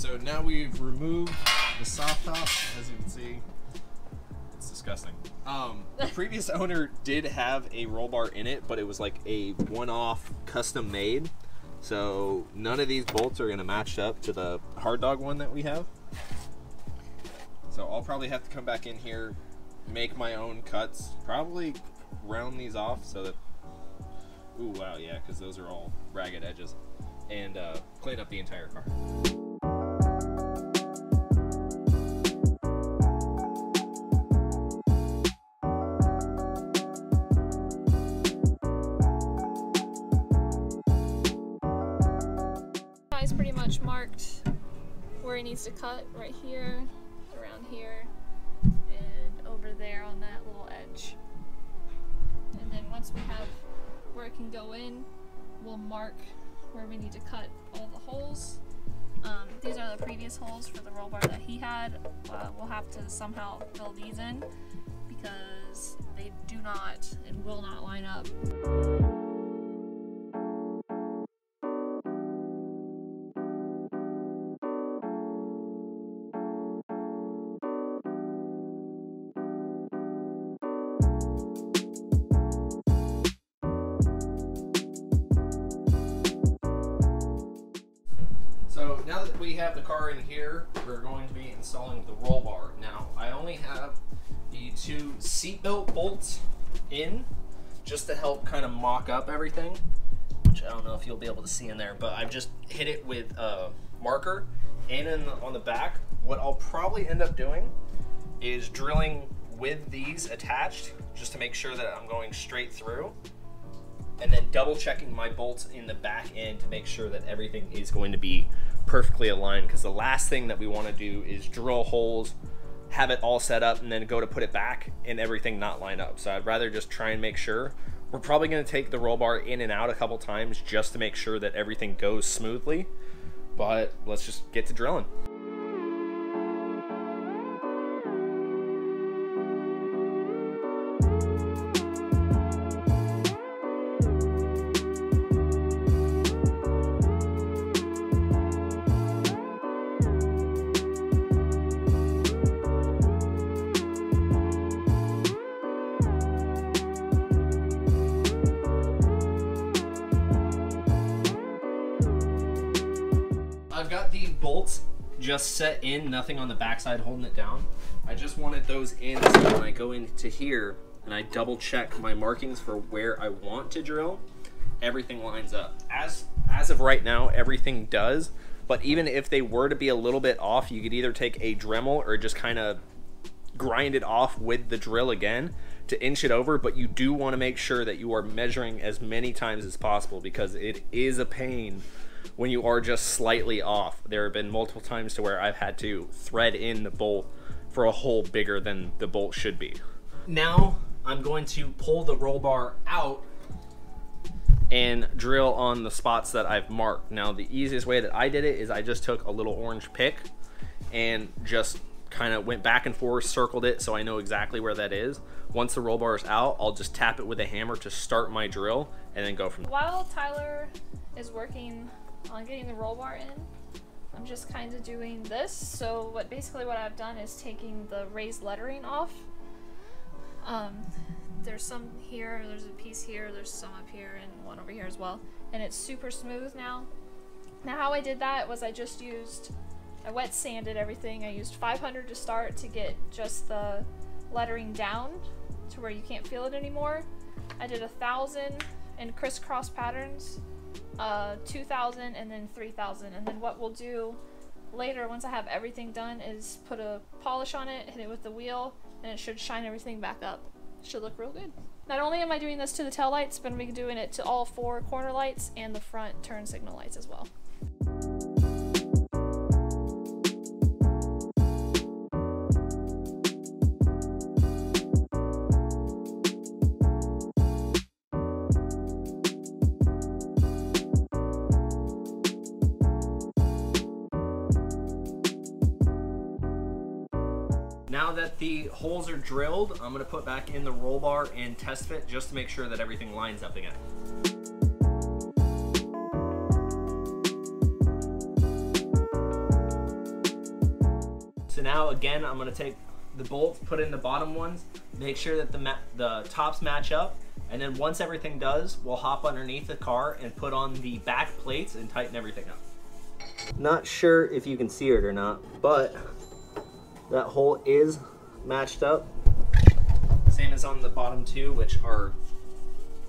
so now we've removed the soft top, as you can see. It's disgusting. The previous owner did have a roll bar in it, but it was like a one-off custom made. So none of these bolts are gonna match up to the Harddog one that we have. So I'll probably have to come back in here, make my own cuts, probably round these off so that, ooh, wow, yeah, because those are all ragged edges, and clean up the entire car. He's pretty much marked where he needs to cut, right here, around here, and over there on that little edge. And then once we have where it can go in, we'll mark where we need to cut all the holes. These are the previous holes for the roll bar that he had. We'll have to somehow fill these in because they do not and will not line up. So now that we have the car in here, we're going to be installing the roll bar. Now, I only have the two seatbelt bolts in just to help kind of mock up everything, which I don't know if you'll be able to see in there, but I've just hit it with a marker. And on the back, what I'll probably end up doing is drilling with these attached just to make sure that I'm going straight through, and then double checking my bolts in the back end to make sure that everything is going to be perfectly aligned, because the last thing that we want to do is drill holes, have it all set up, and then go to put it back and everything not line up. So I'd rather just try and make sure. We're probably going to take the roll bar in and out a couple times just to make sure that everything goes smoothly, but let's just get to drilling. I've got the bolts just set in, nothing on the backside holding it down. I just wanted those in so when I go into here and I double check my markings for where I want to drill, everything lines up. As of right now, everything does, but even if they were to be a little bit off, you could either take a Dremel or just kind of grind it off with the drill again to inch it over, but you do want to make sure that you are measuring as many times as possible, because it is a pain when you are just slightly off. There have been multiple times to where I've had to thread in the bolt for a hole bigger than the bolt should be. Now I'm going to pull the roll bar out and drill on the spots that I've marked. Now the easiest way that I did it is I just took a little orange pick and just kind of went back and forth, circled it so I know exactly where that is. Once the roll bar is out, I'll just tap it with a hammer to start my drill and then go from there. While Tyler is working on getting the roll bar in, I'm just kind of doing this. So basically what I've done is taking the raised lettering off. There's some here, there's a piece here, there's some up here, and one over here as well. And it's super smooth now. Now how I did that was I wet sanded everything. I used 500 to start to get just the lettering down to where you can't feel it anymore. I did 1,000 in crisscross patterns, 2,000, and then 3,000. And then what we'll do later, once I have everything done, is put a polish on it, hit it with the wheel, and it should shine everything back up. It should look real good. Not only am I doing this to the tail lights, but I'm doing it to all 4 corner lights and the front turn signal lights as well. Now that the holes are drilled, I'm going to put back in the roll bar and test fit just to make sure that everything lines up again. So now again, I'm gonna take the bolts, put in the bottom ones, make sure that the tops match up, and then once everything does, we'll hop underneath the car and put on the back plates and tighten everything up. Not sure if you can see it or not, but that hole is matched up. Same as on the bottom two, which are,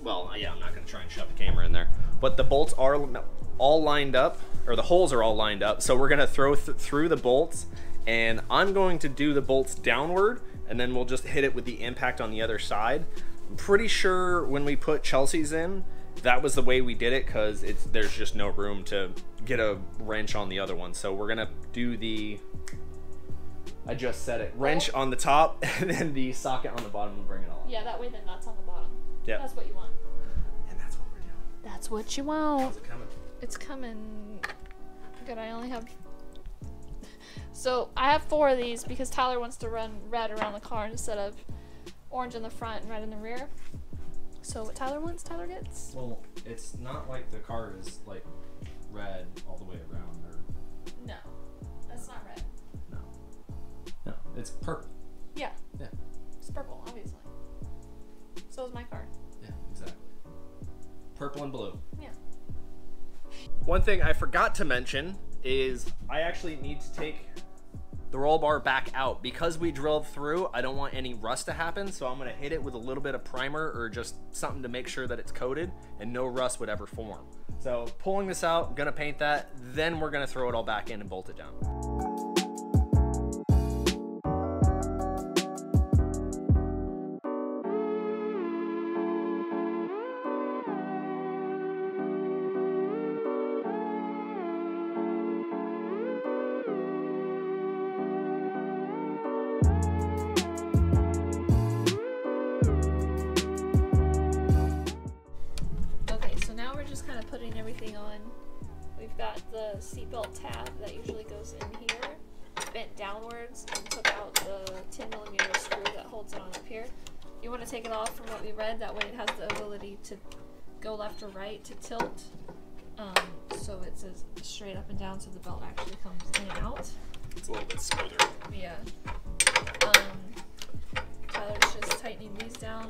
well, yeah, I'm not gonna try and shove the camera in there, but the bolts are all lined up, or the holes are all lined up. So we're gonna throw through the bolts, and I'm going to do the bolts downward, and then we'll just hit it with the impact on the other side. I'm pretty sure when we put Chelsea's in, that was the way we did it, because there's just no room to get a wrench on the other one. So we're gonna do the, I just said it, wrench on the top, and then the socket on the bottom and bring it all up. Yeah, that way the nut's on the bottom. Yeah. That's what you want. And that's what we're doing. That's what you want. How's it coming? It's coming. Good, I only have... So, I have 4 of these because Tyler wants to run red around the car instead of orange in the front and red in the rear. So, what Tyler wants, Tyler gets. Well, it's not like the car is, like, red all the way around, or... No, that's not red. No. No, it's purple. Yeah. Yeah. It's purple, obviously. So is my car. Yeah, exactly. Purple and blue. Yeah. One thing I forgot to mention is I actually need to take the roll bar back out. Because we drilled through, I don't want any rust to happen, so I'm gonna hit it with a little bit of primer or just something to make sure that it's coated and no rust would ever form. So pulling this out, gonna paint that, then we're gonna throw it all back in and bolt it down. Putting everything on. We've got the seatbelt tab that usually goes in here, bent downwards, and took out the 10mm screw that holds it on up here. You want to take it off from what we read, that way it has the ability to go left or right to tilt. So it says straight up and down, so the belt actually comes in and out. It's a little bit smoother. Yeah. Tyler's just tightening these down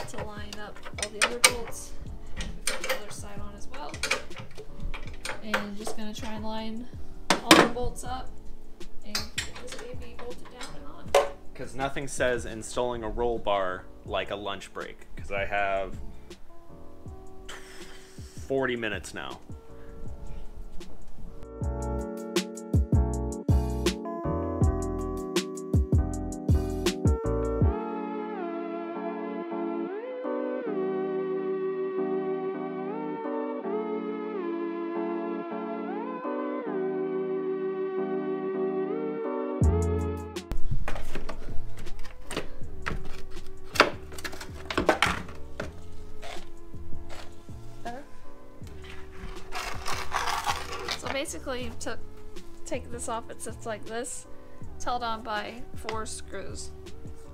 to line up all the other bolts. Put the other side on as well. And just gonna try and line all the bolts up and get this baby bolted down and on. Because nothing says installing a roll bar like a lunch break. Because I have 40 minutes now. Basically, to take this off, it sits like this. It's held on by 4 screws,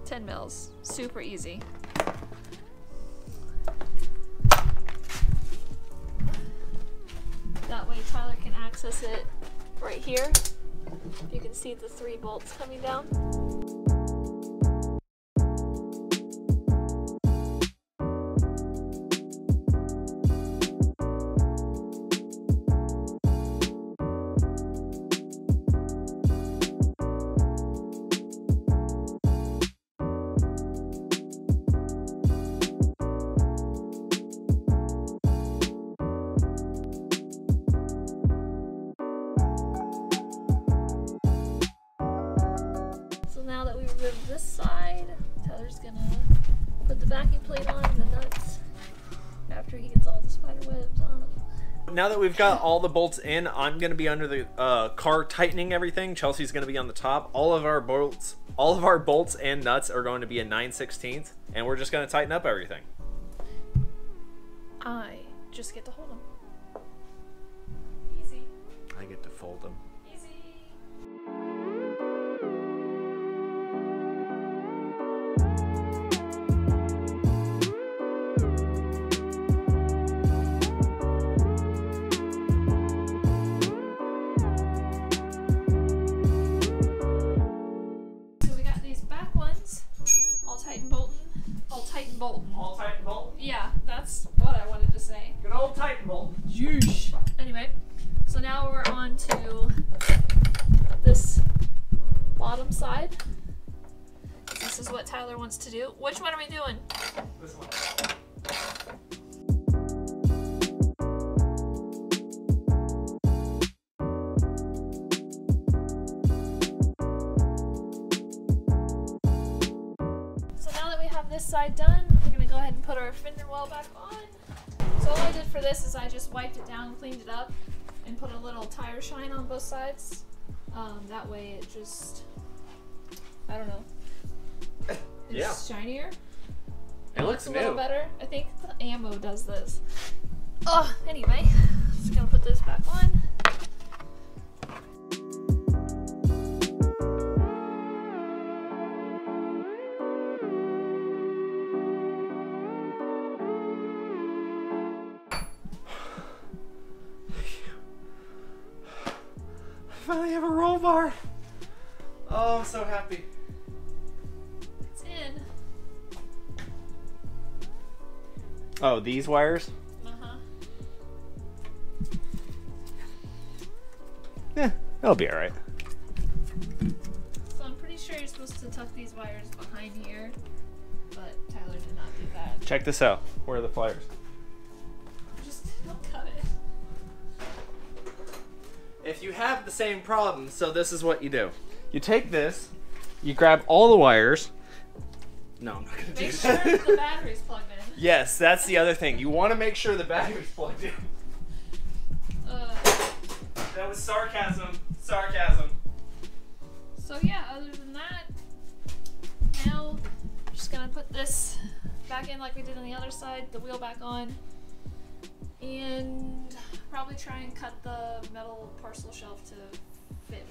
10 mils, super easy. That way Tyler can access it right here. You can see the 3 bolts coming down. Now that we removed this side, Tyler's gonna put the backing plate on and the nuts after he gets all the spider webs on. Now that we've got all the bolts in, I'm gonna be under the car tightening everything. Chelsea's gonna be on the top. All of our bolts and nuts are going to be a 9/16, and we're just gonna tighten up everything. I just get to hold them. Easy. I get to fold them. old Titan bolt. Yeesh. Anyway, so now we're on to this bottom side. This is what Tyler wants to do. Which one are we doing? This one. So now that we have this side done, we're gonna go ahead and put our fender well back on. So all I did for this is I just wiped it down, cleaned it up, and put a little tire shine on both sides. That way it just, I don't know, it's shinier. It looks a little new. better. I think the ammo does this. Oh, anyway, just gonna put this back on. I finally have a roll bar. Oh, I'm so happy. It's in. Oh, these wires? Uh-huh. Yeah, that'll be alright. So I'm pretty sure you're supposed to tuck these wires behind here, but Tyler did not do that. Check this out. Where are the pliers? Just don't cut it. If you have the same problem, so this is what you do. You take this, you grab all the wires. No, I'm not gonna do Make sure that. the battery's plugged in. Yes, that's the other thing. You want to make sure the battery's plugged in. That was sarcasm. Sarcasm. So yeah, other than that, now I'm just gonna put this back in like we did on the other side, the wheel back on, and probably try and cut the metal parcel shelf to fit